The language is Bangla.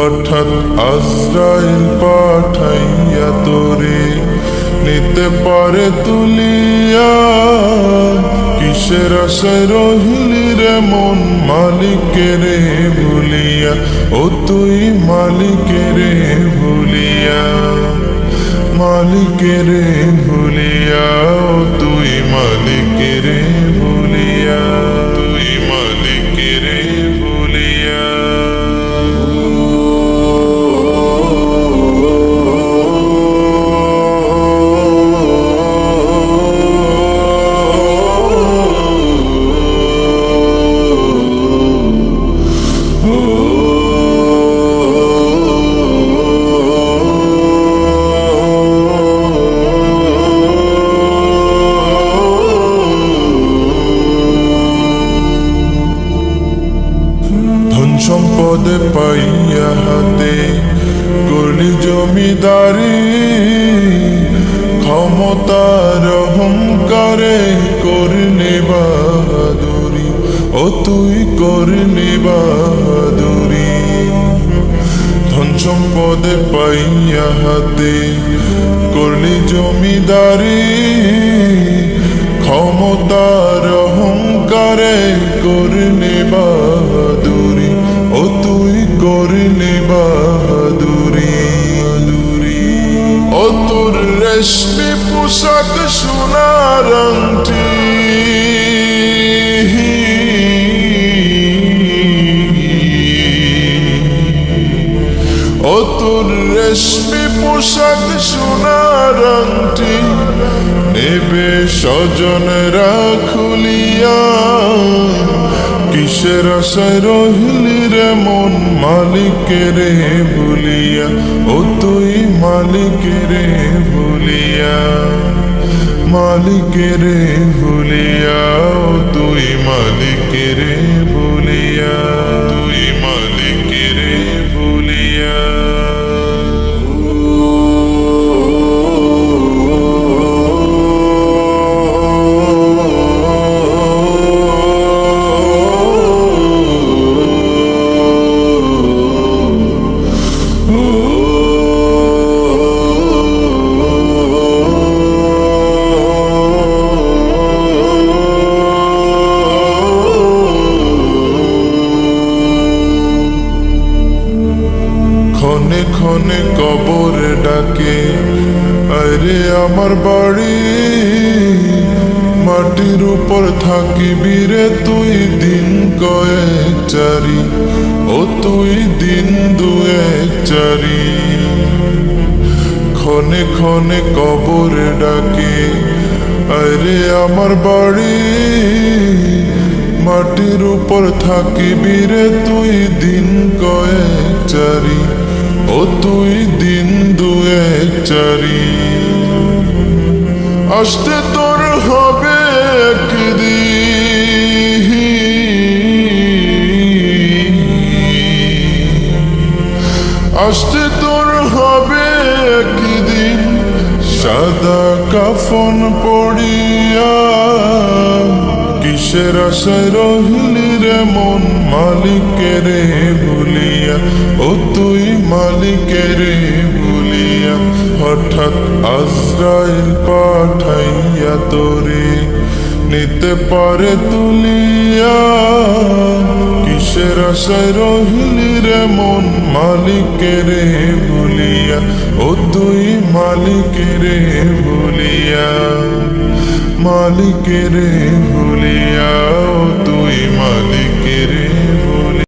হঠাৎ আজরাইল পাঠাইয়া তোরে নিতে পারে তুলিয়া। কিসের আশায় রহিলি রে মন মালিকেরে ভুলিয়া, ও তুই মালিকেরে ভুলিয়া, মালিকেরে ভুলিয়া, ও তুই মালিকেরে ভুলিয়া, তুই মালিকেরে ভুলিয়া। ধন সম্পদে পাইয়া হাতে করলি জমিদারি, ক্ষমতার অহংকারে করলি বাহাদুরি, ও তুই করলি বাহাদুরি। ধন সম্পদে পাইয়া হাতে করলি জমিদারি, ক্ষমতার অহংকারে করলি বাহাদুরি, ও তুই করলি বাহাদুরি। ও তোর রেশমি পোশাক সোনার আংটি, ও তোর রেশমি পোশাক সোনার আংটি নেবে স্বজনরা খুলিয়া। কিসের আশায় রহিলি রে মন মালিকেরে ভুলিয়া, ও তুই মালিকেরে ভুলিয়া, মালিকেরে ভুলিয়া, ও তুই মালিকেরে ভুলিয়া, তুই মালিকেরে ভুলিয়া। ক্ষণে ক্ষণে কবর ডাকে আরে আমার বাড়ি, মাটির উপর থাকিবি রে তুই দিন কয়েক চারি, ও তুই দিন দুয়েক চারি। ক্ষণে ক্ষণে কবর ডাকে আরে আমার বাড়ি, মাটির উপর থাকিবি রে তুই দিন কয়েক চারি, ও তুই দিন দুয়েক চারি। আসতে তোর হবে একদিন, আসতে তোর হবে একদিন সাদা কাফন পড়িয়া। কিসের আশায় রহিলি রে মন মালিকেরে ভুলিয়া, ও তুই মালিকেরে ভুলিয়া। হঠাৎ আজরাইল পাঠাইয়া তোরে নিতে পারে তুলিয়া। কিসের আশায় রহিলি রে মন মালিকেরে ভুলিয়া, ও তুই মালিকেরে ভুলিয়া, মালিকেরে ভুলিয়া।